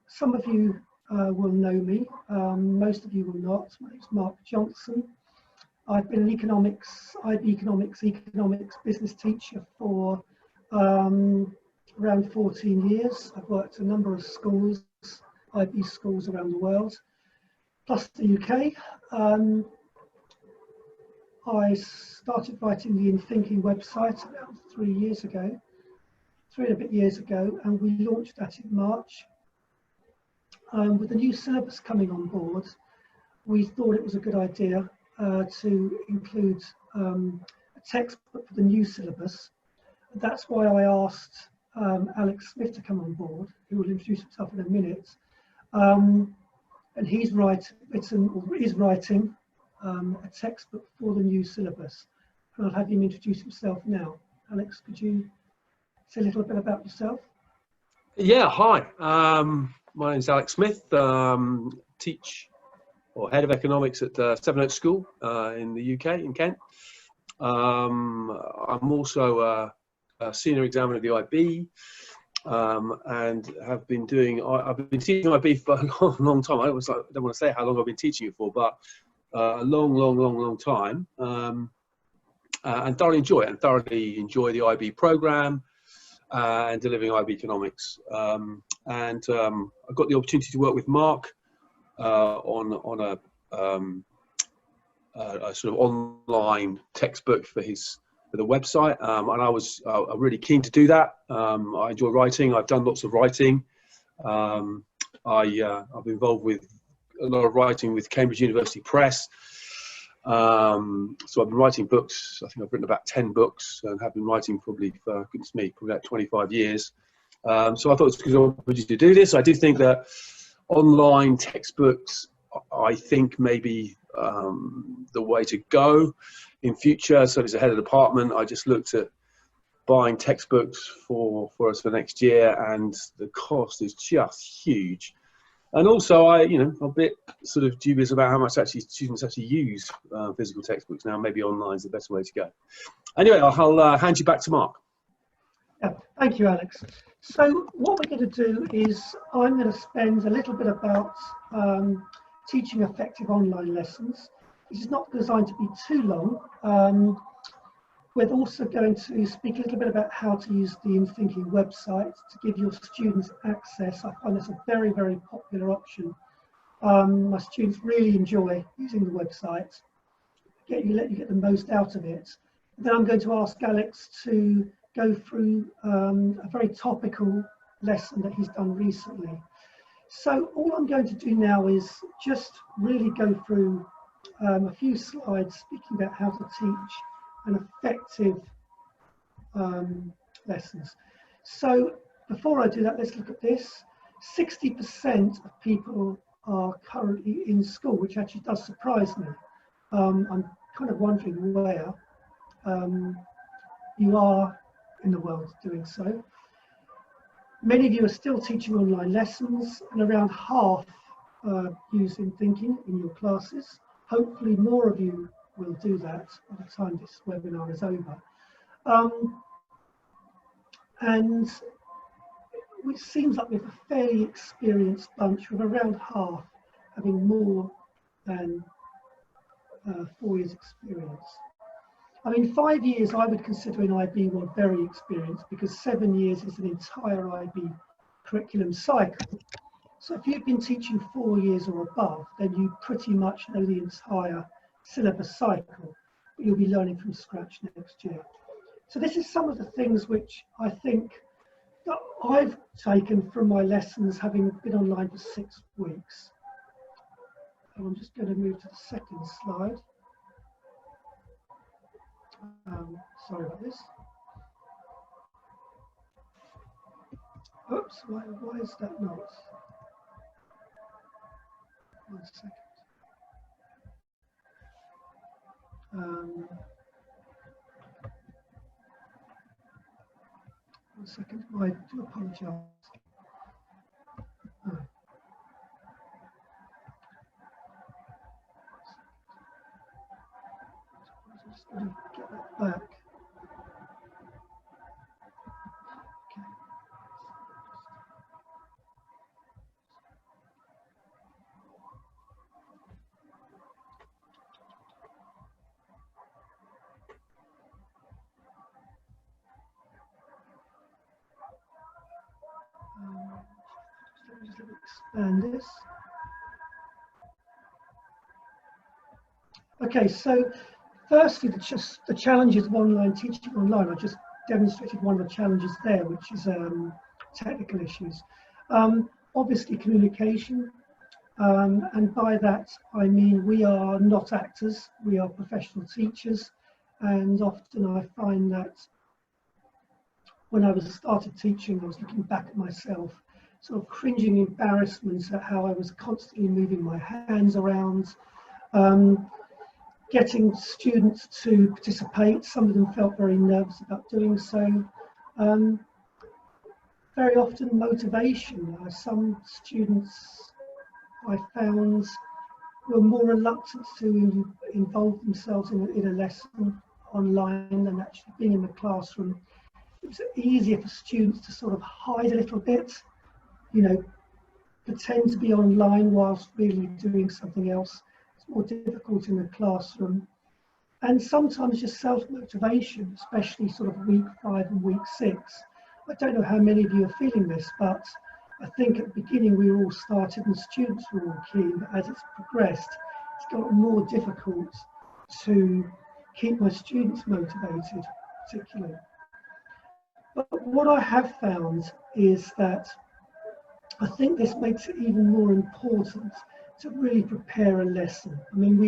some of you will know me, most of you will not. My name's Mark Johnson. I've been an IB economics business teacher for around 14 years. I've worked at a number of schools, IB schools around the world, plus the UK. I started writing the InThinking website about 3 and a bit years ago, and we launched that in March. With the new syllabus coming on board, we thought it was a good idea to include a textbook for the new syllabus. That's why I asked Alec Smith to come on board, who will introduce himself in a minute. And he's writing a textbook for the new syllabus. And I'll have him introduce himself now. Alex, could you say a little bit about yourself? Yeah, hi. My name is Alec Smith. Teach or head of economics at Seven Oaks School in the UK, in Kent. I'm also a senior examiner of the IB, and have been doing. I've been teaching IB for a long time. I don't want to say how long I've been teaching it for, but a long time. And thoroughly enjoy it. And thoroughly enjoy the IB program and delivering IB economics. I got the opportunity to work with Mark on a sort of online textbook for the website, and I was really keen to do that. I enjoy writing. I've done lots of writing. I've been involved with a lot of writing with Cambridge University Press. So I've been writing books. I think I've written about 10 books and have been writing probably for, goodness me, probably about 25 years. So I thought it was a good opportunity to do this. I do think that online textbooks, I think, maybe the way to go in future. So as a head of department, I just looked at buying textbooks for us for next year, and the cost is just huge. And also, I'm a bit sort of dubious about how much students actually use physical textbooks now. Maybe online is the best way to go. Anyway, I'll hand you back to Mark. Yeah, thank you, Alex. So what we're going to do is I'm going to spend a little bit about teaching effective online lessons. This is not designed to be too long. We're also going to speak a little bit about how to use the InThinking website to give your students access. I find this a very, very popular option. My students really enjoy using the website. Let you get the most out of it. Then I'm going to ask Alex to go through a very topical lesson that he's done recently. So all I'm going to do now is just really go through a few slides speaking about how to teach an effective lessons. So before I do that, let's look at this. 60% of people are currently in school, which actually does surprise me. I'm kind of wondering where you are in the world doing so. Many of you are still teaching online lessons, and around half use InThinking in your classes. Hopefully more of you will do that by the time this webinar is over. And it seems like we have a fairly experienced bunch, with around half having more than 4 years experience. I mean, 5 years I would consider in IB one very experienced, because 7 years is an entire IB curriculum cycle. So if you've been teaching 4 years or above, then you pretty much know the entire syllabus cycle, but you'll be learning from scratch next year. So this is some of the things which I think that I've taken from my lessons, having been online for 6 weeks. And I'm just going to move to the second slide. Sorry about this. Oops, why is that not? 1 second. 1 second, I do apologise. Oh. I'm just going to get that back. Okay. expand this. Okay, so firstly, the challenges of online teaching online. I just demonstrated one of the challenges there, which is technical issues. Obviously, communication. And by that, I mean we are not actors, we are professional teachers. And often I find that when I started teaching, I was looking back at myself, sort of cringing embarrassment at how I was constantly moving my hands around, getting students to participate. Some of them felt very nervous about doing so. Very often motivation. Some students I found were more reluctant to involve themselves in a lesson online than actually being in the classroom. It was easier for students to sort of hide a little bit, you know, pretend to be online whilst really doing something else. It's more difficult in the classroom. And sometimes just self-motivation, especially sort of week 5 and week 6. I don't know how many of you are feeling this, but I think at the beginning we were all started and students were all keen, but as it's progressed, it's got more difficult to keep my students motivated, particularly. But what I have found is that I think this makes it even more important to really prepare a lesson. I mean,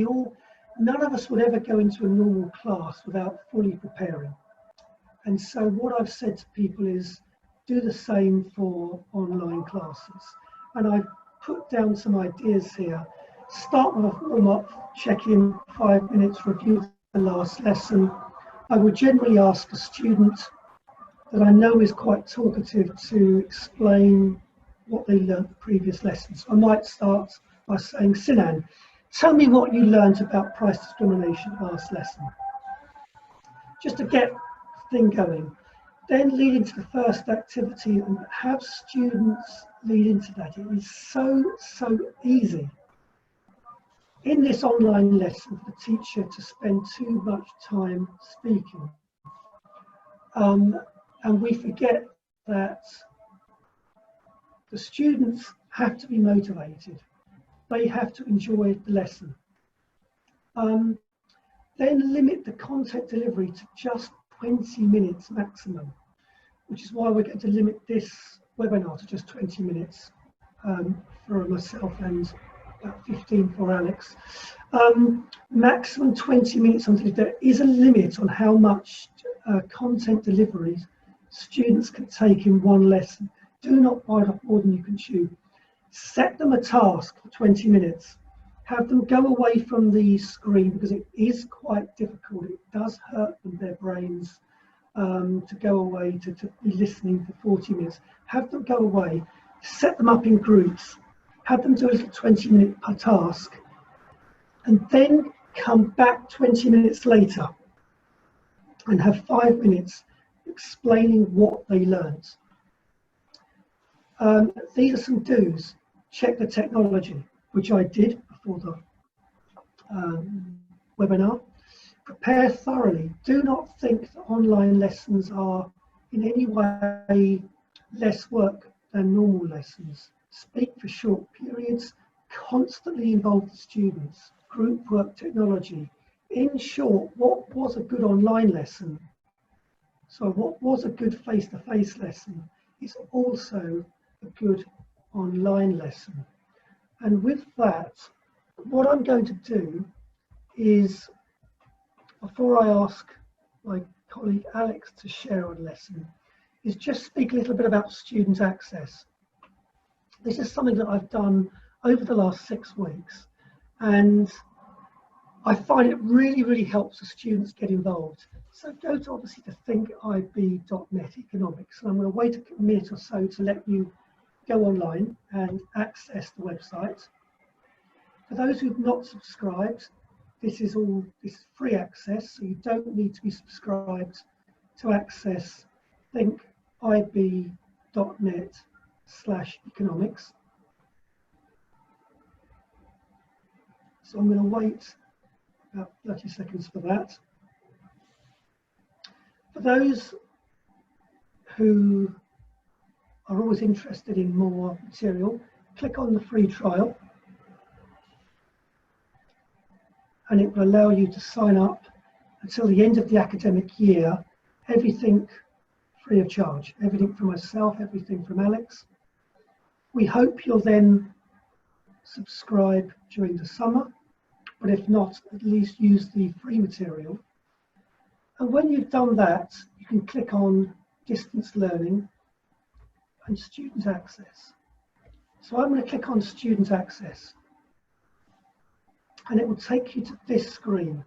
none of us would ever go into a normal class without fully preparing. And so what I've said to people is do the same for online classes. And I've put down some ideas here. Start with a warm-up, check-in, 5 minutes, review the last lesson. I would generally ask a student that I know is quite talkative to explain what they learned the previous lessons. I might start by saying, Sinan, tell me what you learned about price discrimination last lesson. Just to get the thing going. Then lead into the first activity and have students lead into that. It is so easy in this online lesson for the teacher to spend too much time speaking. And we forget that the students have to be motivated. They have to enjoy the lesson. Then limit the content delivery to just 20 minutes maximum, which is why we're going to limit this webinar to just 20 minutes for myself and about 15 for Alex. Maximum 20 minutes until there is a limit on how much content delivery students can take in one lesson. Do not bite off more than you can chew. Set them a task for 20 minutes. Have them go away from the screen because it is quite difficult. It does hurt them, their brains, to go away, to be listening for 40 minutes. Have them go away, set them up in groups, have them do a little 20-minute task, and then come back 20 minutes later and have 5 minutes explaining what they learned. These are some do's. Check the technology, which I did before the webinar. Prepare thoroughly. Do not think that online lessons are in any way less work than normal lessons. Speak for short periods. Constantly involve the students. Group work, technology. In short, what was a good online lesson? So what was a good face-to-face lesson is also a good online lesson. And with that, what I'm going to do is, before I ask my colleague Alex to share a lesson, is just speak a little bit about student access. This is something that I've done over the last 6 weeks, and I find it really helps the students get involved. So go to obviously to thinkib.net economics, and I'm going to wait a minute or so to let you go online and access the website. For those who've not subscribed, this is free access, so you don't need to be subscribed to access thinkib.net/economics. So I'm going to wait about 30 seconds for that. For those who are always interested in more material, click on the free trial, and it will allow you to sign up until the end of the academic year, everything free of charge, everything from myself, everything from Alex. We hope you'll then subscribe during the summer, but if not, at least use the free material. And when you've done that, you can click on distance learning and student access. So I'm going to click on student access, and it will take you to this screen.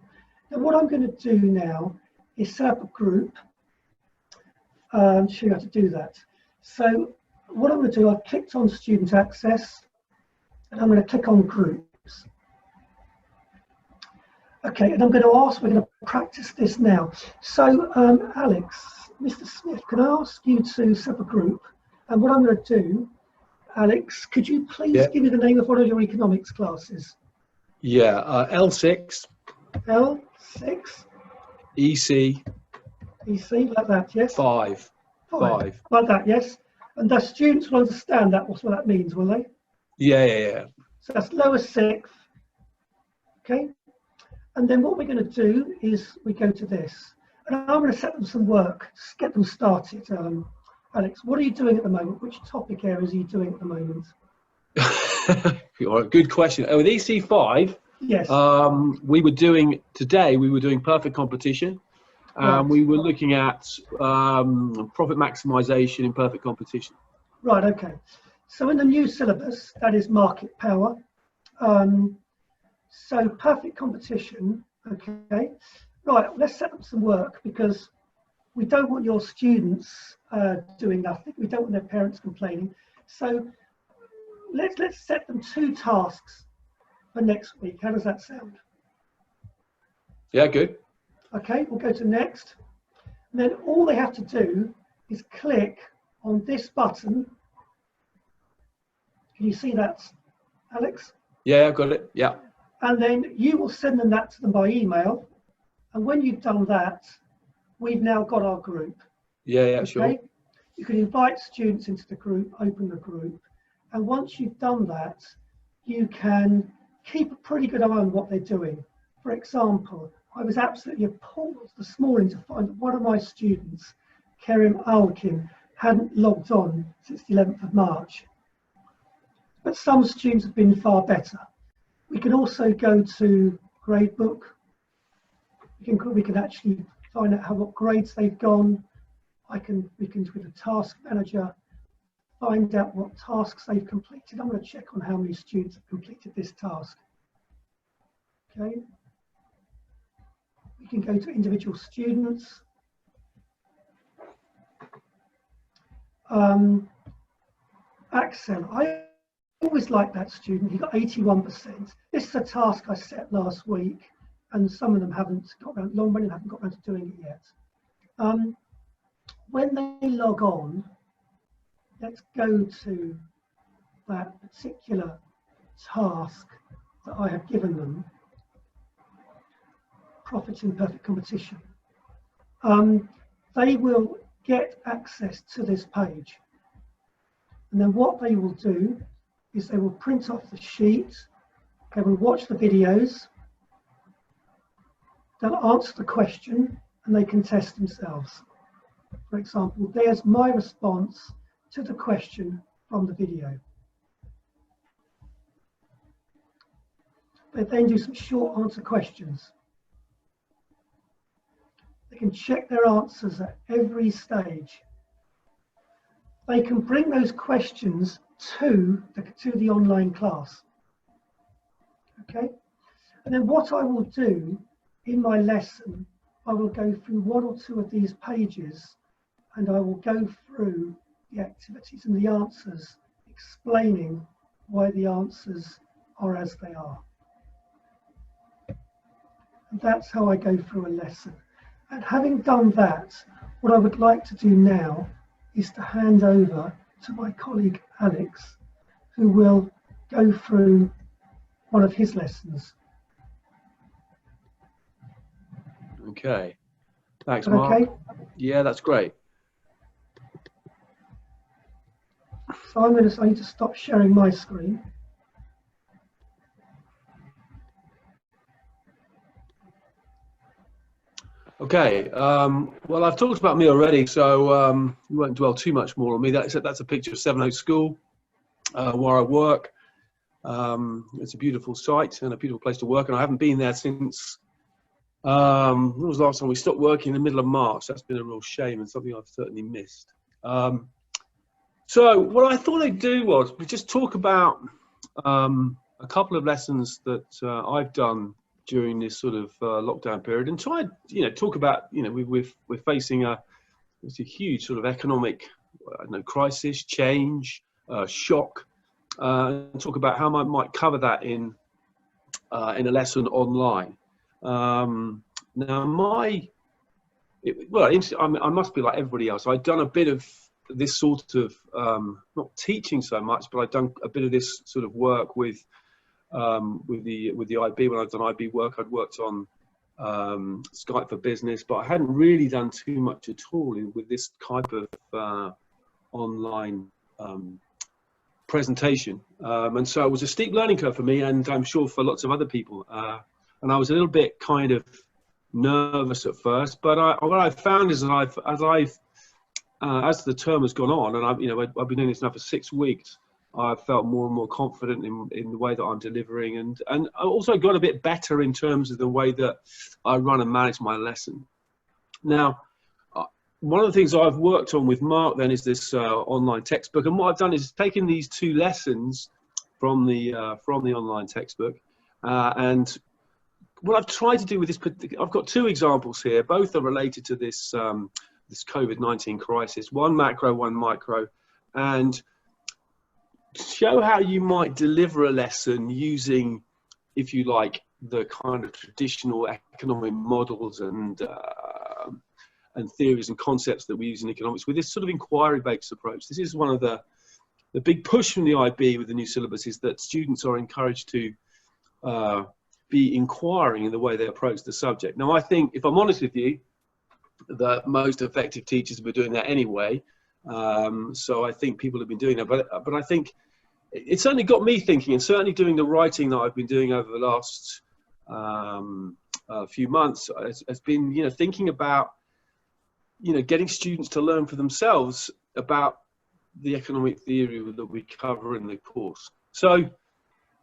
Now what I'm going to do now is set up a group and show you how to do that. So what I'm going to do, I've clicked on student access, and I'm going to click on groups. Okay, and I'm going to ask, we're going to practice this now. So Alex, Mr. Smith, can I ask you to set up a group? And what I'm going to do, Alex, could you please give me the name of one of your economics classes? Yeah, L6. L6. EC. EC, like that, yes? 5. Like that, yes? And the students will understand that, what that means, will they? Yeah. So that's lower sixth, okay? And then what we're going to do is we go to this. And I'm going to set them some work, just get them started. Alex, what are you doing at the moment? Which topic areas are you doing at the moment? Good question. With EC5, yes. we were doing perfect competition. Right. We were looking at profit maximization in perfect competition. Right, okay. So in the new syllabus, that is market power. So perfect competition, okay. Right, let's set up some work, because we don't want your students doing nothing. We don't want their parents complaining. So let's set them 2 tasks for next week. How does that sound? Yeah, good. Okay, we'll go to next. And then all they have to do is click on this button. Can you see that, Alex? Yeah, I've got it. Yeah. And then you will send them that to them by email. And when you've done that, we've now got our group. Yeah, okay? sure. You can invite students into the group, open the group. And once you've done that, you can keep a pretty good eye on what they're doing. For example, I was absolutely appalled this morning to find that one of my students, Kerim Alkin, hadn't logged on since the 11th of March. But some students have been far better. We can also go to Gradebook. We can actually find out what grades they've gone. We can, with the task manager, find out what tasks they've completed. I'm going to check on how many students have completed this task. Okay. We can go to individual students. Axel, I always like that student. He got 81%. This is a task I set last week, and some of them haven't got around, haven't got around to doing it yet. When they log on, let's go to that particular task that I have given them, Profit in Perfect Competition. They will get access to this page. And then what they will do is they will print off the sheet, they will watch the videos, they'll answer the question, and they can test themselves. For example, there's my response to the question from the video. They then do some short answer questions. They can check their answers at every stage. They can bring those questions to the online class. Okay? And then what I will do in my lesson, I will go through 1 or 2 of these pages, and I will go through the activities and the answers, explaining why the answers are as they are. And that's how I go through a lesson. And having done that, what I would like to do now is to hand over to my colleague Alex, who will go through one of his lessons. Okay. Thanks, Mark. Okay? Yeah, that's great. So I need to stop sharing my screen. Okay, well, I've talked about me already, so we won't dwell too much more on me. That's a picture of Sevenoaks School, where I work. It's a beautiful site and a beautiful place to work, and I haven't been there since, when was the last time we stopped working? In the middle of March. That's been a real shame and something I've certainly missed. So what I thought I'd do was just talk about a couple of lessons that I've done during this sort of lockdown period, and try, talk about, we're facing it's a huge sort of economic, crisis, change, shock, and talk about how I might cover that in a lesson online. Now, I must be like everybody else. I'd done a bit of this sort of not teaching so much, but I've done a bit of this sort of work with the IB. When I've done IB work, I'd worked on Skype for Business, but I hadn't really done too much at all with this type of online presentation. And so it was a steep learning curve for me, and I'm sure for lots of other people. And I was a little bit kind of nervous at first, but what I've found is that as the term has gone on, and I've been doing this now for 6 weeks, I've felt more and more confident in the way that I'm delivering, and I also got a bit better in terms of the way that I run and manage my lesson. Now, one of the things I've worked on with Mark then is this online textbook, and what I've done is taken these 2 lessons from the online textbook, and what I've tried to do with this, I've got 2 examples here. Both are related to this this COVID-19 crisis, one macro, one micro, and show how you might deliver a lesson using, if you like, the kind of traditional economic models and theories and concepts that we use in economics with this sort of inquiry-based approach. This is one of the big push from the IB with the new syllabus, is that students are encouraged to be inquiring in the way they approach the subject. Now, I think, if I'm honest with you, that most effective teachers were doing that anyway. So I think people have been doing that, but I think it certainly got me thinking, and certainly doing the writing that I've been doing over the last few months has been, thinking about, getting students to learn for themselves about the economic theory that we cover in the course. So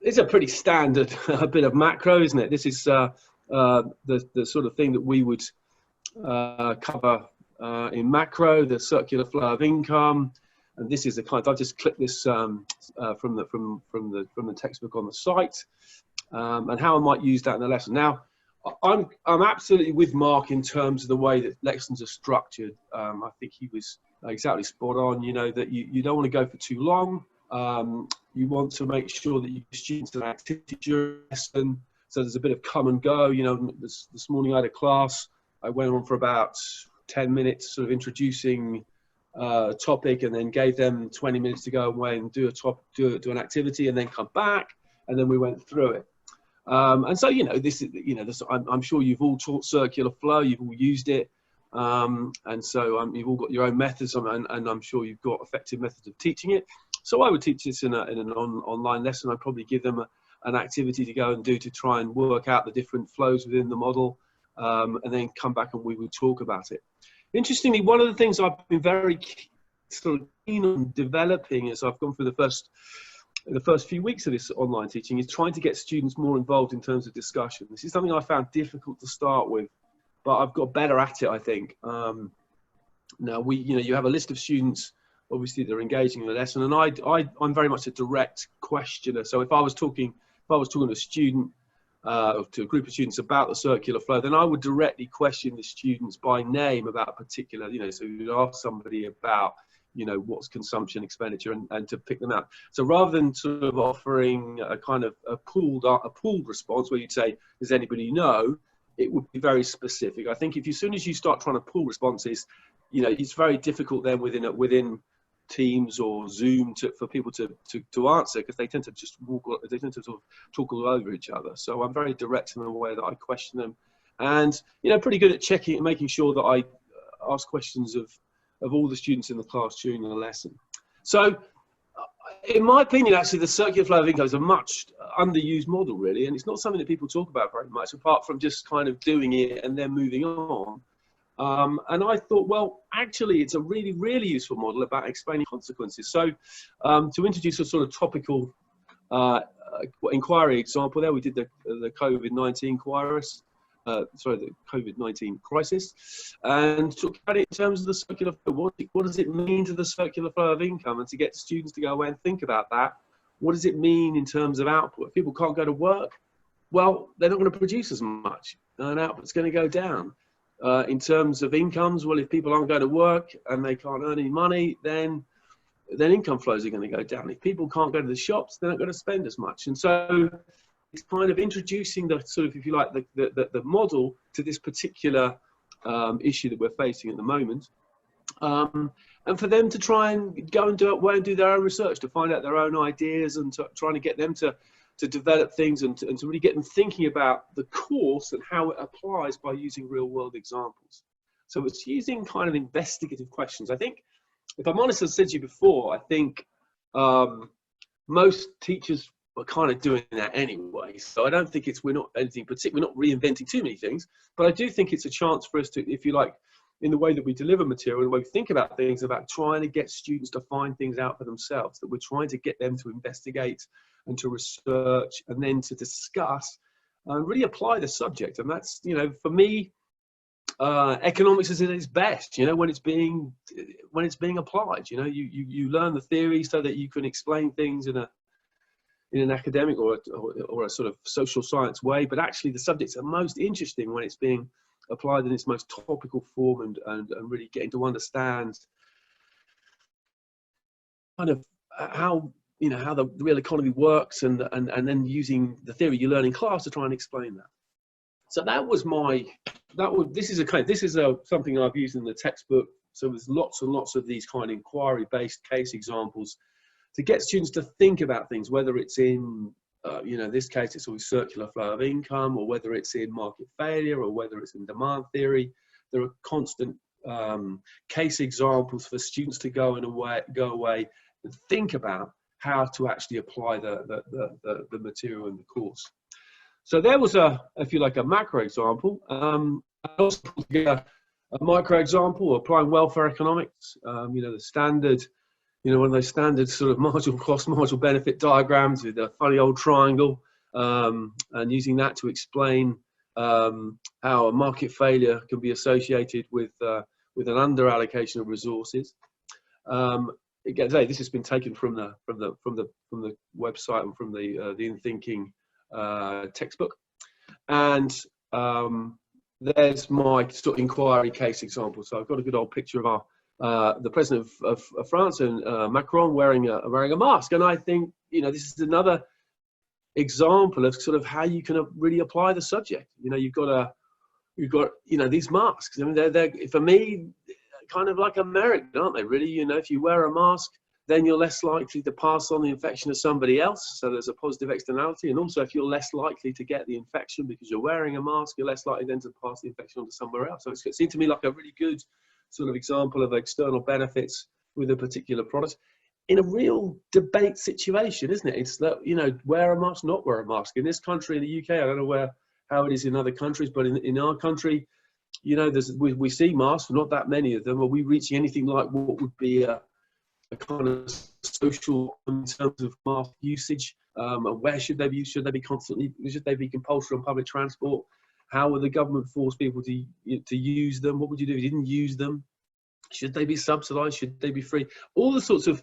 it's a pretty standard bit of macro, isn't it? This is the sort of thing that we would cover in macro, the circular flow of income, and this is the kind. I've just clicked this from the textbook on the site, and how I might use that in the lesson. Now, I'm absolutely with Mark in terms of the way that lessons are structured. I think he was exactly spot on. That you don't want to go for too long. You want to make sure that your students have activity during the lesson, so there's a bit of come and go. This morning I had a class. I went on for about 10 minutes, sort of introducing a topic, and then gave them 20 minutes to go away and do an activity, and then come back, and then we went through it. And so, this is, I'm sure you've all taught circular flow, you've all used it, and so you've all got your own methods, and I'm sure you've got effective methods of teaching it. So I would teach this in an online lesson. I'd probably give them an activity to go and do to try and work out the different flows within the model, and then come back and we would talk about it. Interestingly, one of the things I've been very sort of keen on developing as I've gone through the first few weeks of this online teaching is trying to get students more involved in terms of discussion. This is something I found difficult to start with, but I've got better at it, I think. Now, you have a list of students, obviously, they're engaging in the lesson, and I'm very much a direct questioner. So if I was talking to a student, to a group of students about the circular flow, then I would directly question the students by name about a particular, so you'd ask somebody about, what's consumption, expenditure, and to pick them out. So rather than sort of offering a kind of a pooled response where you'd say, does anybody know, it would be very specific. I think as soon as you start trying to pool responses, it's very difficult then within Teams or Zoom for people to answer, because they tend to sort of talk all over each other. So I'm very direct in the way that I question them, and pretty good at checking and making sure that I ask questions of all the students in the class during the lesson. So In my opinion, actually, the circular flow of income is a much underused model, really, and it's not something that people talk about very much, apart from just kind of doing it and then moving on. And I thought, well, actually, it's a really, really useful model about explaining consequences. So to introduce a sort of topical inquiry example there, we did the COVID-19 virus. The COVID-19 crisis, and talk about it in terms of the circular flow. What does it mean to the circular flow of income? And to get students to go away and think about that, what does it mean in terms of output? If people can't go to work, well, they're not going to produce as much, and output's going to go down. In terms of incomes, well, if people aren't going to work and they can't earn any money, then income flows are going to go down. If people can't go to the shops, they're not going to spend as much. And so it's kind of introducing the sort of, if you like, the model to this particular issue that we're facing at the moment, and for them to try and go and do their own research, to find out their own ideas, and trying to get them to develop things and to really get them thinking about the course and how it applies by using real world examples. So it's using kind of investigative questions. I think, if I'm honest, as I said to you before, I think most teachers are kind of doing that anyway. So I don't think we're not anything particular, we're not reinventing too many things, but I do think it's a chance for us to, if you like, in the way that we deliver material, the way we think about things, about trying to get students to find things out for themselves, that we're trying to get them to investigate and to research and then to discuss and really apply the subject. And that's, you know, for me, economics is at its best, you know, when it's being applied. You know, you learn the theory so that you can explain things in an academic or a sort of social science way, but actually the subjects are most interesting when it's being applied in its most topical form and really getting to understand kind of how the real economy works, and then using the theory you learn in class to try and explain that. So this is something I've used in the textbook. So there's lots and lots of these kind of inquiry-based case examples to get students to think about things, whether it's in, this case, it's always circular flow of income, or whether it's in market failure, or whether it's in demand theory. There are constant case examples for students to go away and think about how to actually apply the material in the course. So there was if you like, a macro example. I also put together a micro example, applying welfare economics. The standard, one of those standard sort of marginal cost, marginal benefit diagrams with a funny old triangle, and using that to explain how a market failure can be associated with an under allocation of resources. Again, this has been taken from the website and from the InThinking textbook, and there's my sort of inquiry case example. So I've got a good old picture of the president of France, and Macron wearing a mask, and I think this is another example of sort of how you can really apply the subject. You've got these masks. I mean, they're for me kind of like a merit, aren't they? Really, if you wear a mask, then you're less likely to pass on the infection to somebody else. So there's a positive externality. And also, if you're less likely to get the infection because you're wearing a mask, you're less likely then to pass the infection on to somewhere else. So it seemed to me like a really good sort of example of external benefits with a particular product in a real debate situation, isn't it? It's that, wear a mask, not wear a mask. In this country, in the UK, I don't know how it is in other countries, but in our country, we see masks, not that many of them. Are we reaching anything like what would be a kind of social in terms of mask usage? And where should they be used? Should they be compulsory on public transport? How would the government force people to use them? What would you do if you didn't use them? Should they be subsidized? Should they be free? All the sorts of,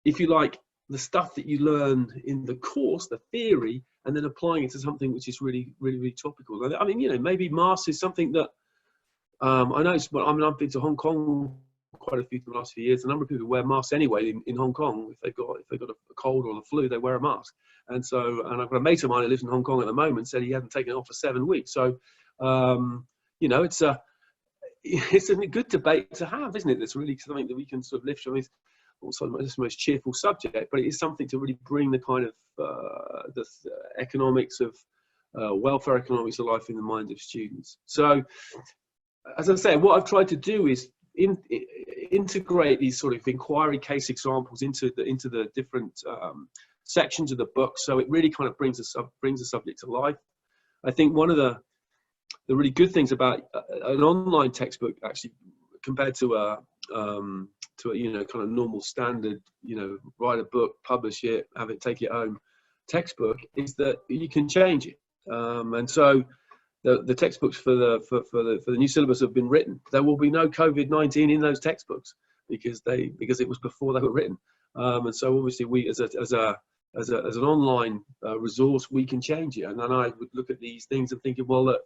if you like, the stuff that you learn in the course, the theory, and then applying it to something which is really, really, really topical. I mean, maybe masks is something that I know. I've been to Hong Kong quite a few in the last few years. A number of people wear masks anyway in Hong Kong. If they've got a cold or the flu, they wear a mask. And I've got a mate of mine who lives in Hong Kong at the moment, said he hadn't taken it off for 7 weeks. So it's a good debate to have, isn't it? That's really something that we can sort of lift from. It's also not the most cheerful subject, but it is something to really bring the kind of the economics of welfare economics of life in the mind of students. So, as I say, what I've tried to do is integrate these sort of inquiry case examples into the different sections of the book, so it really kind of brings the subject to life. I think one of the really good things about an online textbook, actually, compared to a kind of normal standard, write a book, publish it, have it, take it home textbook, is that you can change it. And so the textbooks for the new syllabus have been written. There will be no COVID-19 in those textbooks because it was before they were written. And so obviously we as an online resource, we can change it. And then I would look at these things and thinking, well, look,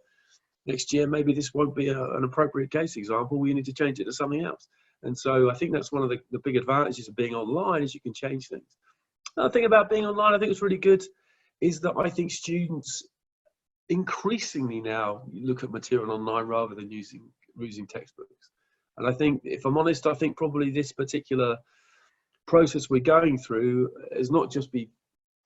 next year maybe this won't be an appropriate case example. We need to change it to something else. And so I think that's one of the big advantages of being online, is you can change things. Another thing about being online, I think it's really good, is that I think students increasingly now look at material online rather than using textbooks. And I think, if I'm honest, I think probably this particular process we're going through is not just be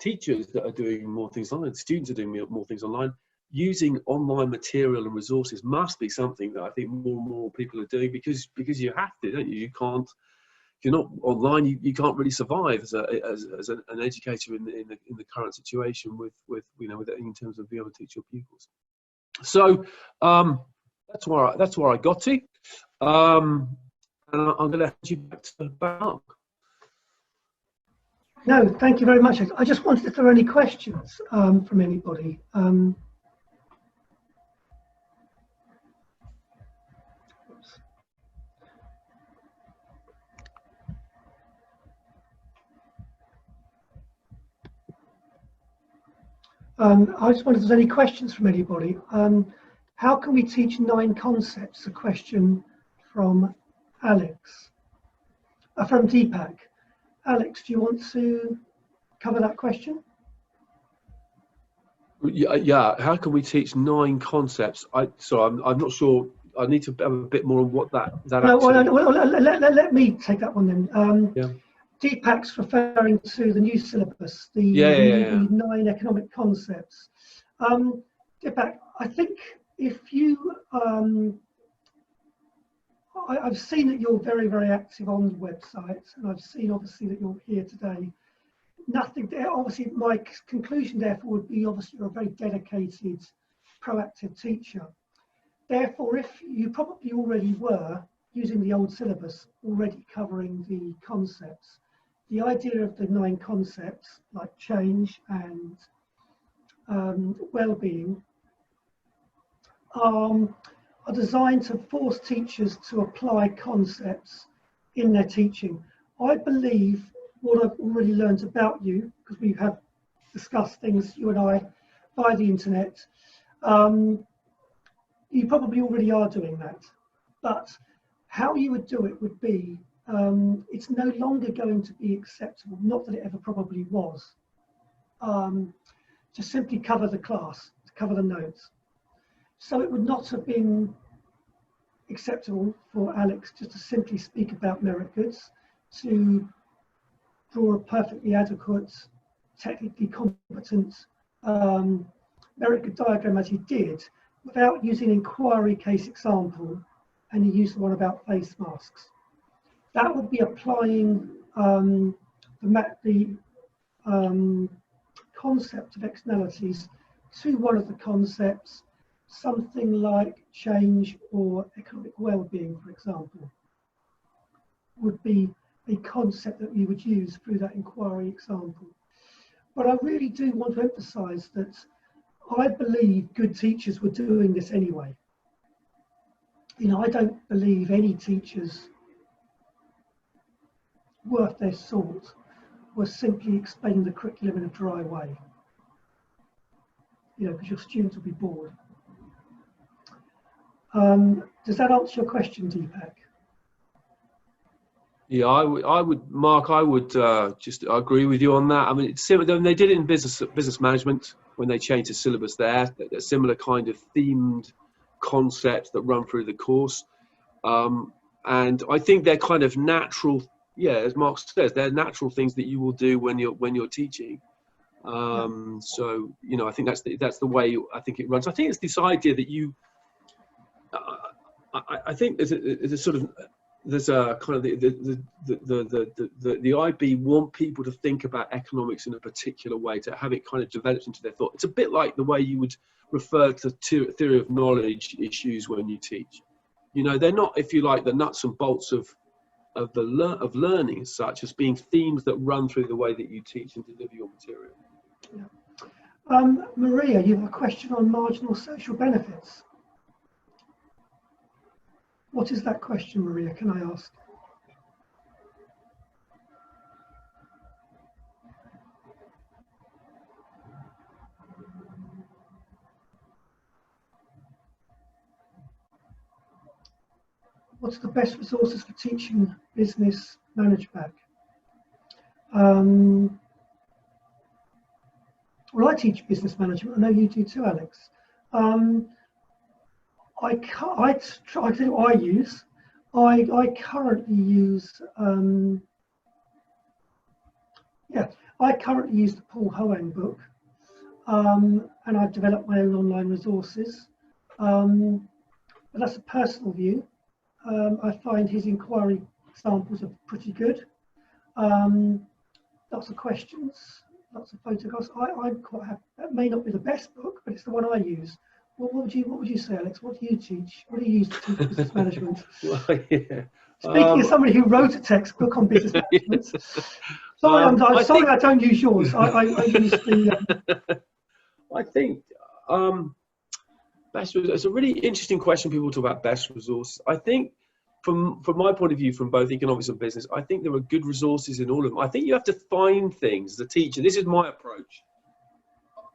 teachers that are doing more things online, students are doing more things online. Using online material and resources must be something that I think more and more people are doing, because you have to, don't you? You can't, if you're not online, you can't really survive as an educator in the current situation with in terms of being able to teach your pupils. So that's where I got to, and I'm going to hand you back to Mark. No, thank you very much. I just wondered if there are any questions from anybody. I just wondered if there's any questions from anybody. How can we teach 9 concepts? A question from Alex, from Deepak. Alex, do you want to cover that question? Yeah. How can we teach 9 concepts? I'm not sure. I need to have a bit more on what that no, let me take that one then. Yeah. Deepak's referring to the new syllabus, the 9 economic concepts. Deepak, I think if you, I've seen that you're very, very active on the website, and I've seen obviously that you're here today. Nothing there, obviously my conclusion therefore would be, obviously you're a very dedicated, proactive teacher. Therefore, if you probably already were using the old syllabus, already covering the concepts, the idea of the 9 concepts like change and well-being are designed to force teachers to apply concepts in their teaching. I believe what I've already learned about you, because we have discussed things, you and I, via the internet, you probably already are doing that. But how you would do it would be, it's no longer going to be acceptable, not that it ever probably was, to simply cover the class, to cover the notes. So it would not have been acceptable for Alex just to simply speak about merit goods, to draw a perfectly adequate, technically competent merit good diagram as he did, without using an inquiry case example, and he used the one about face masks. That would be applying the concept of externalities to one of the concepts, something like change or economic well-being, for example, would be a concept that you would use through that inquiry example. But I really do want to emphasize that I believe good teachers were doing this anyway. I don't believe any teachers worth their salt were simply explaining the curriculum in a dry way, because your students will be bored. Does that answer your question, Deepak? Yeah, I would, Mark. I would just agree with you on that. I mean, it's similar. They did it in business management when they changed the syllabus there. A similar kind of themed concepts that run through the course, and I think they're kind of natural. Yeah, as Mark says, they're natural things that you will do when you're teaching. So I think that's the way I think it runs. I think it's this idea that you. I think there's a sort of there's a kind of the IB want people to think about economics in a particular way, to have it kind of developed into their thought. It's a bit like the way you would refer to theory of knowledge issues when you teach. You know, they're not, if you like, the nuts and bolts of learning as such, as being themes that run through the way that you teach and deliver your material. Yeah. Maria, you have a question on marginal social benefits. What is that question, Maria? Can I ask? What's the best resources for teaching business management? Well, I teach business management. I know you do too, Alex. I think I use. I currently use. I currently use the Paul Hoang book, and I've developed my own online resources. But that's a personal view. I find his inquiry examples are pretty good. Lots of questions, lots of photographs. I'm quite happy. That may not be the best book, but it's the one I use. What would you say, Alex? What do you teach? What do you use to teach business management? Well, yeah. Speaking as somebody who wrote a textbook on business management, sorry, I don't use yours. I use the. I think best. It's a really interesting question. People talk about best resources. I think, from my point of view, from both economics and business, I think there are good resources in all of them. I think you have to find things as a teacher. This is my approach.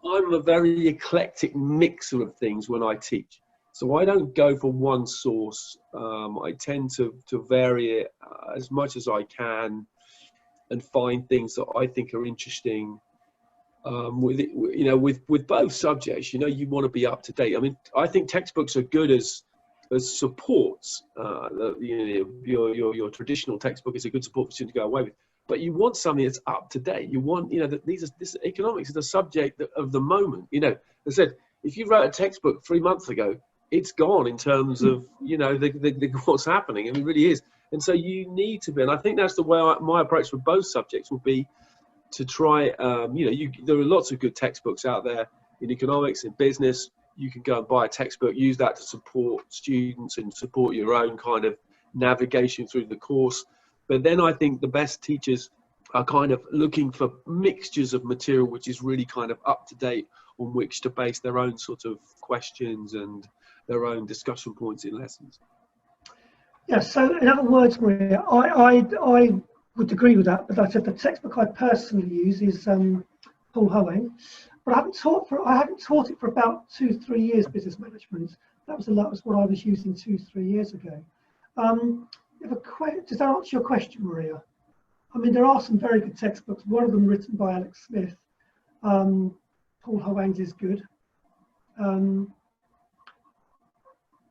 I'm a very eclectic mixer of things when I teach. So I don't go for one source. I tend to vary it as much as I can and find things that I think are interesting. With both subjects, you want to be up to date. I mean, I think textbooks are good as supports. Your traditional textbook is a good support for students to go away with. But you want something that's up to date. You want, that this economics is the subject of the moment. As I said, if you wrote a textbook 3 months ago, it's gone in terms of, what's happening. I mean, it really is. And so you need to be, and I think that's the way my approach for both subjects will be to try, there are lots of good textbooks out there in economics, in business. You can go and buy a textbook, use that to support students and support your own kind of navigation through the course. But then I think the best teachers are kind of looking for mixtures of material which is really kind of up to date, on which to base their own sort of questions and their own discussion points in lessons. Yeah, so in other words, Maria, I would agree with that, but I said the textbook I personally use is Paul Hoang, but I haven't taught it for about 2-3 years, business management. That was what I was using 2-3 years ago. Does that answer your question, Maria? I mean, there are some very good textbooks. One of them written by Alec Smith. Paul Hoang's is good.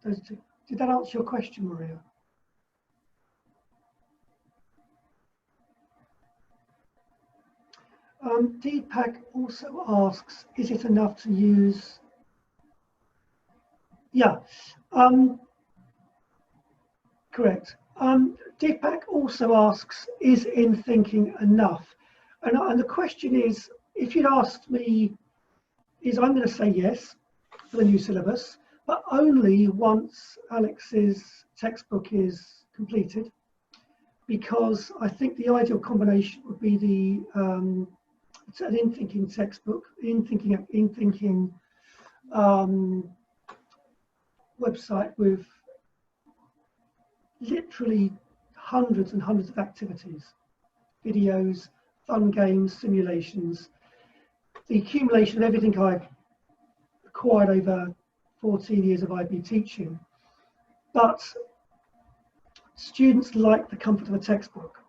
Those two. Did that answer your question, Maria? Deepak also asks, is it enough to use? Yeah, correct. Deepak also asks, is InThinking enough? And the question is, if you'd asked me, I'm going to say yes for the new syllabus, but only once Alex's textbook is completed, because I think the ideal combination would be it's an InThinking textbook, InThinking website with literally hundreds and hundreds of activities, videos, fun games, simulations, the accumulation of everything I've acquired over 14 years of IB teaching. But students like the comfort of a textbook,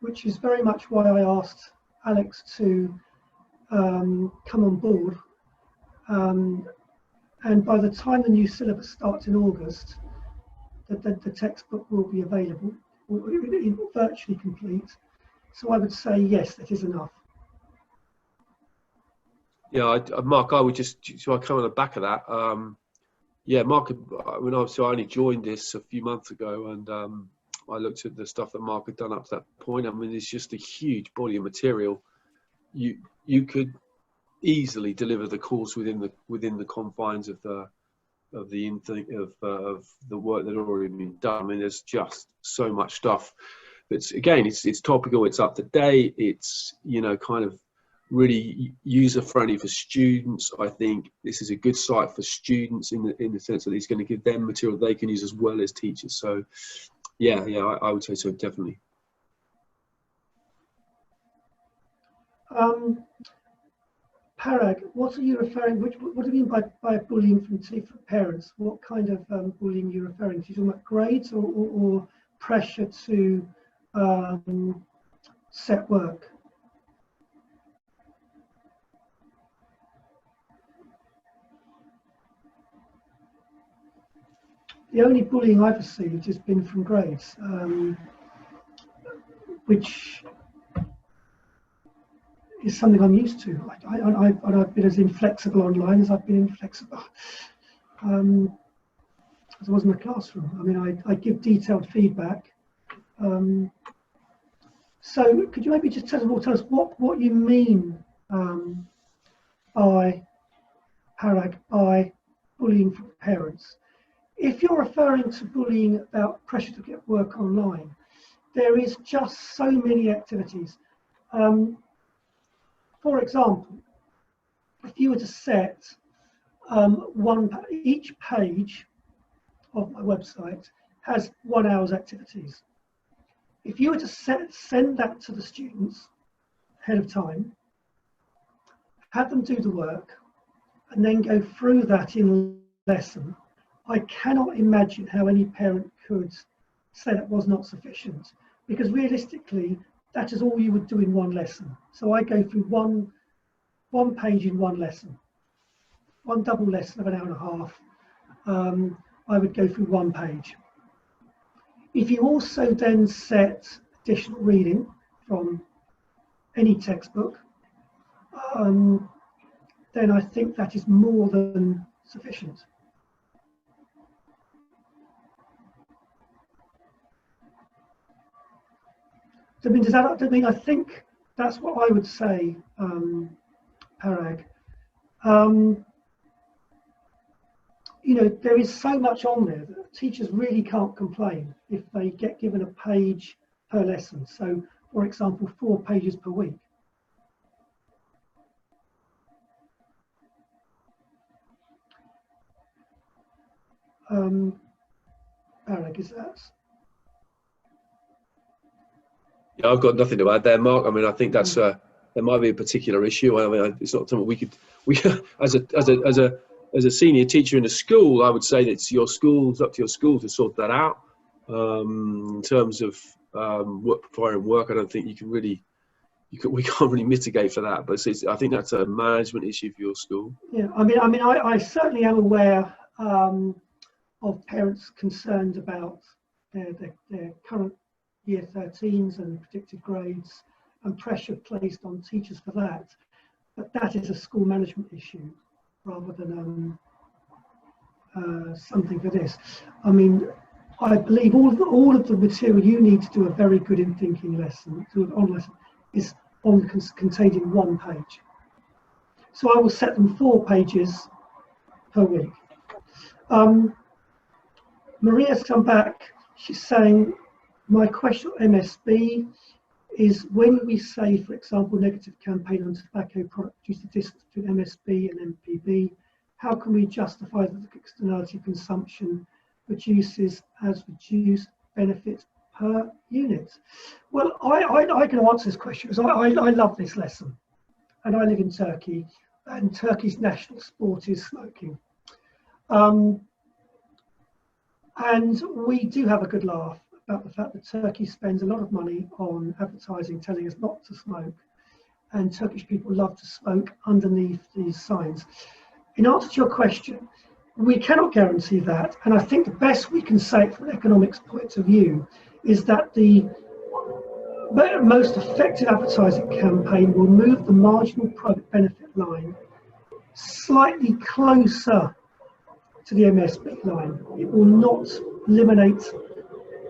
which is very much why I asked Alex to come on board. And by the time the new syllabus starts in August, the textbook will be available, virtually complete. So I would say yes, that is enough. Yeah, Mark, I would so I come on the back of that. Yeah, Mark, I only joined this a few months ago, and I looked at the stuff that Mark had done up to that point. I mean, it's just a huge body of material. You could easily deliver the course within the confines of the work that had already been done. I mean, there's just so much stuff that's, again, it's topical, it's up to date, it's, you know, kind of really user friendly for students. I think this is a good site for students in the sense that it's going to give them material they can use as well as teachers. So yeah, I would say so, definitely. Parag, what are you referring? What do you mean by bullying from parents? What kind of bullying are you referring to? Are you talking about grades or pressure to set work? The only bullying I've received has been from grades, which is something I'm used to. I've been as inflexible online as I've been inflexible as I was in the classroom. I mean, I give detailed feedback. So could you maybe just tell us what you mean by, Parag, by bullying from parents? If you're referring to bullying about pressure to get work online, there is just so many activities. For example, if you were to set each page of my website has 1 hour's activities. If you were to send that to the students ahead of time, have them do the work, and then go through that in lesson, I cannot imagine how any parent could say that was not sufficient, because realistically, that is all you would do in one lesson. So I go through one page in one lesson, one double lesson of an hour and a half. I would go through one page. If you also then set additional reading from any textbook, then I think that is more than sufficient. I mean, I think that's what I would say, Parag. You know, there is so much on there that teachers really can't complain if they get given a page per lesson. So, for example, 4 pages per week. Parag, is that? Yeah, I've got nothing to add there, Mark. I mean, I think that's there might be a particular issue. I mean, it's not something we as a senior teacher in a school, I would say that it's up to your school to sort that out. In terms of providing work, I don't think we can't really mitigate for that. But I think that's a management issue for your school. Yeah, I certainly am aware of parents concerned about their current Year 13s and predicted grades and pressure placed on teachers for that. But that is a school management issue rather than something for this. I mean, I believe all of the material you need to do a very good InThinking lesson, is contained in one page. So I will set them 4 pages per week. Maria's come back. She's saying, my question on MSB is, when we say, for example, negative campaign on tobacco product reduce the distance between MSB and MPB, how can we justify that the externality of consumption reduces as reduced benefit per unit? Well, I can answer this question because I love this lesson, and I live in Turkey, and Turkey's national sport is smoking. And we do have a good laugh about the fact that Turkey spends a lot of money on advertising telling us not to smoke, and Turkish people love to smoke underneath these signs. In answer to your question, we cannot guarantee that, and I think the best we can say from an economics point of view is that the most effective advertising campaign will move the marginal private benefit line slightly closer to the MSB line. It will not eliminate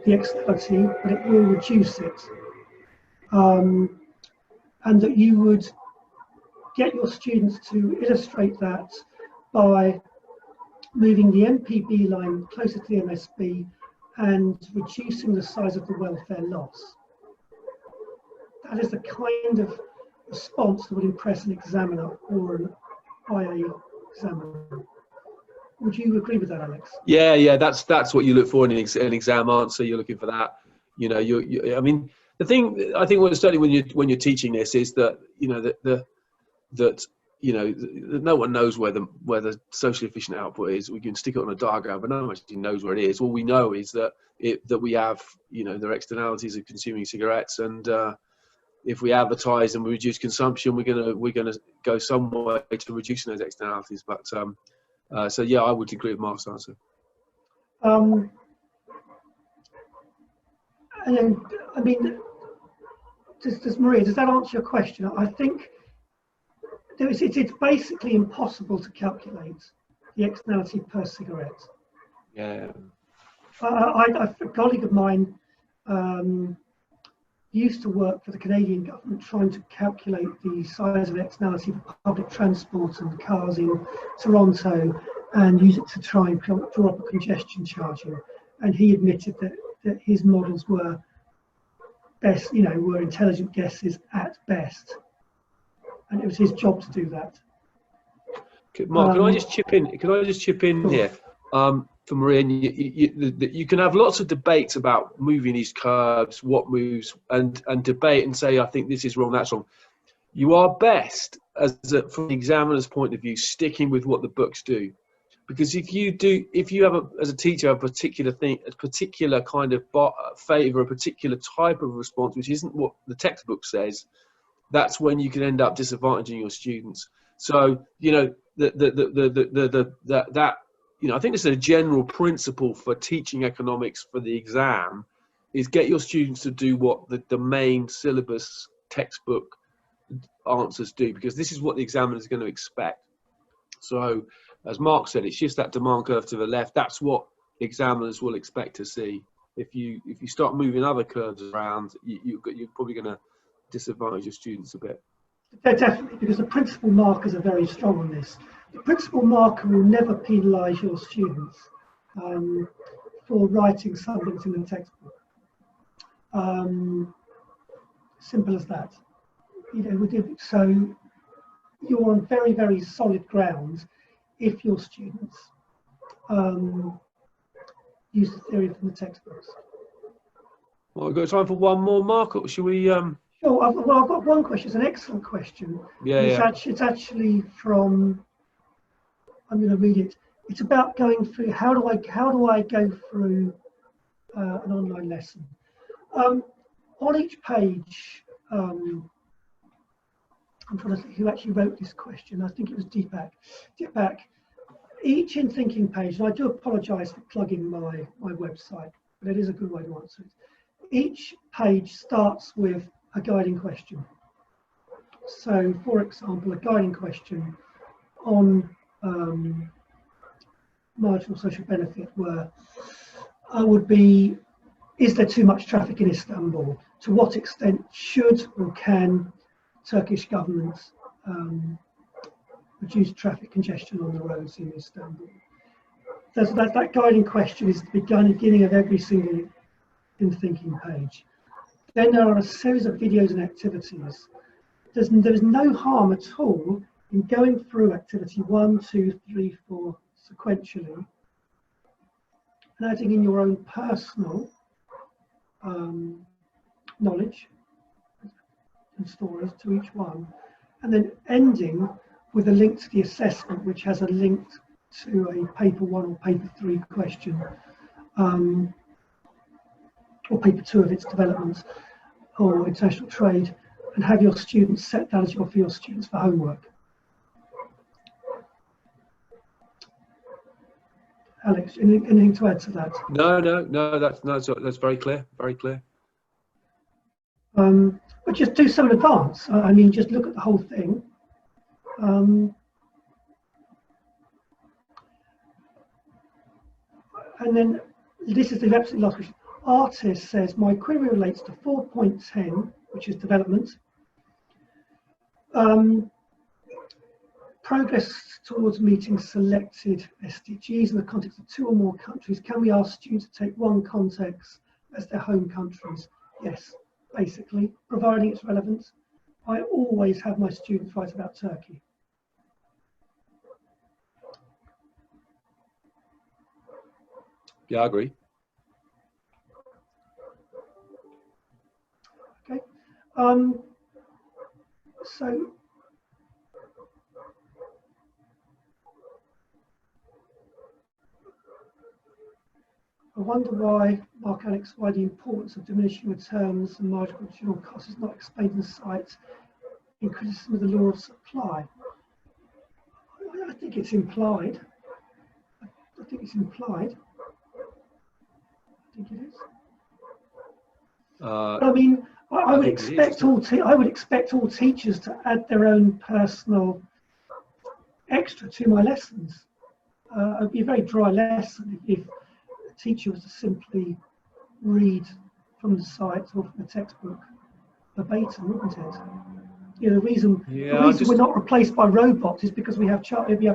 the externality, but it will reduce it. And that you would get your students to illustrate that by moving the MPB line closer to the MSB and reducing the size of the welfare loss. That is the kind of response that would impress an examiner or an IA examiner. Would you agree with that, Alex? Yeah, that's what you look for in an exam answer. You're looking for that. You know, I mean, the thing I think, certainly when you're teaching this, is that no one knows where the socially efficient output is. We can stick it on a diagram, but no one actually knows where it is. All we know is that we have, their externalities of consuming cigarettes, and if we advertise and we reduce consumption, we're gonna go some way to reducing those externalities. But so yeah, I would agree with Mark's answer. And then, I mean, Maria, does that answer your question? I think it's basically impossible to calculate the externality per cigarette. Yeah. A colleague of mine used to work for the Canadian government trying to calculate the size of externality for public transport and cars in Toronto and use it to try and draw up a congestion charging. And he admitted that his models were best, were intelligent guesses at best. And it was his job to do that. Mark, can I just chip in? Sure. Here? For Maria, you can have lots of debates about moving these curves, what moves, and debate and say, I think this is wrong, that's wrong. You are best, from the examiner's point of view, sticking with what the books do. Because if you have as a teacher, a particular kind of favour, a particular type of response, which isn't what the textbook says, that's when you can end up disadvantaging your students. So, I think this is a general principle for teaching economics for the exam, is get your students to do what the main syllabus textbook answers do, because this is what the examiner is going to expect. So, as Mark said, it shifts that demand curve to the left. That's what examiners will expect to see. If you start moving other curves around, you're probably going to disadvantage your students a bit. Yeah, definitely, because the principal markers are very strong on this. The principal marker will never penalise your students for writing something in the textbook. Simple as that. So you're on very, very solid ground if your students use the theory from the textbooks. Well, we've got time for one more, Mark, or should we... Sure, I've got one question. It's an excellent question. It's actually from, I'm going to read it. It's about going through, how do I go through an online lesson? On each page, I'm trying to think who actually wrote this question. I think it was Deepak. Each InThinking page, and I do apologise for plugging my website, but it is a good way to answer it. Each page starts with a guiding question. So, for example, a guiding question on marginal social benefit, where I would be, is there too much traffic in Istanbul? To what extent should or can Turkish government reduce traffic congestion on the roads in Istanbul? That guiding question is the beginning of every single InThinking page. Then there are a series of videos and activities. There's no harm at all in going through activity 1, 2, 3, 4 sequentially and adding in your own personal knowledge and stories to each one, and then ending with a link to the assessment, which has a link to a paper 1 or paper 3 question, or paper 2 of its developments, or international trade, and have your students set that as for your students for homework. Alex, anything to add to that? No, that's very clear, very clear. But just do some in advance. I mean, just look at the whole thing. And then this is the absolute last question. Artist says, my query relates to 4.10, which is development. Progress towards meeting selected SDGs in the context of 2 or more countries. Can we ask students to take one context as their home countries? Yes, basically, providing it's relevant. I always have my students write about Turkey. Yeah, I agree. Okay. So I wonder why, Mark Alex, why the importance of diminishing returns and marginal costs is not explained in the site in criticism of the law of supply. I think it's implied. I think it's implied. I think it is. I mean, I would expect I would expect all teachers to add their own personal extra to my lessons. It would be a very dry lesson if a teacher was to simply read from the site or from the textbook verbatim, wouldn't it? You know, the reason we're not replaced by robots is because we have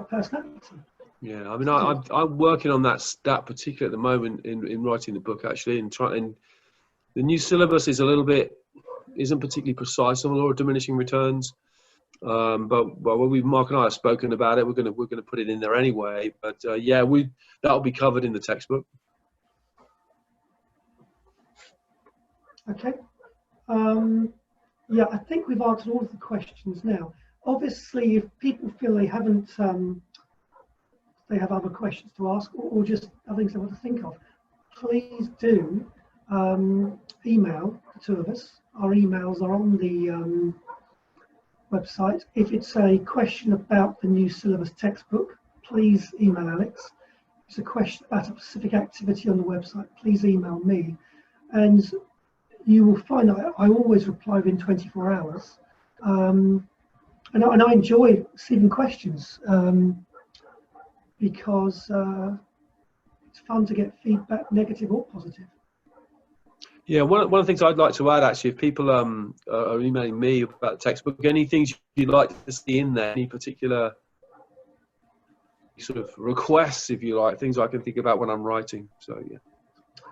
personality. Yeah, I mean, I'm working on that particular at the moment in writing the book, actually, and the new syllabus is isn't particularly precise on the law of diminishing returns. But when Mark and I have spoken about it, we're going to put it in there anyway. But yeah, that'll be covered in the textbook. Okay. Yeah, I think we've answered all of the questions now. Obviously, if people feel they haven't, they have other questions to ask or just other things they want to think of, please do email the 2 of us. Our emails are on the website. If it's a question about the new syllabus textbook, please email Alex. If it's a question about a specific activity on the website, please email me. And you will find I always reply within 24 hours. And I enjoy receiving questions because it's fun to get feedback, negative or positive. Yeah, one of the things I'd like to add, actually, if people are emailing me about the textbook, any things you'd like to see in there, any particular sort of requests, if you like, things I can think about when I'm writing. So, yeah.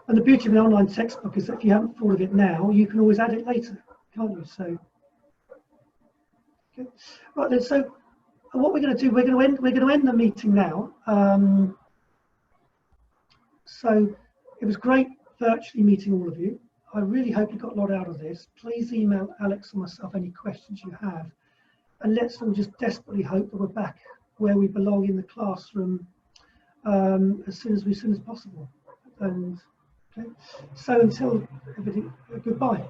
And the beauty of an online textbook is that if you haven't thought of it now, you can always add it later, can't you? So, okay. Right then. So, what we're going to do, we're going to end the meeting now. So, it was great virtually meeting all of you. I really hope you got a lot out of this. Please email Alex or myself any questions you have, and let's all just desperately hope that we're back where we belong in the classroom as soon as possible. And okay, so until everything, goodbye.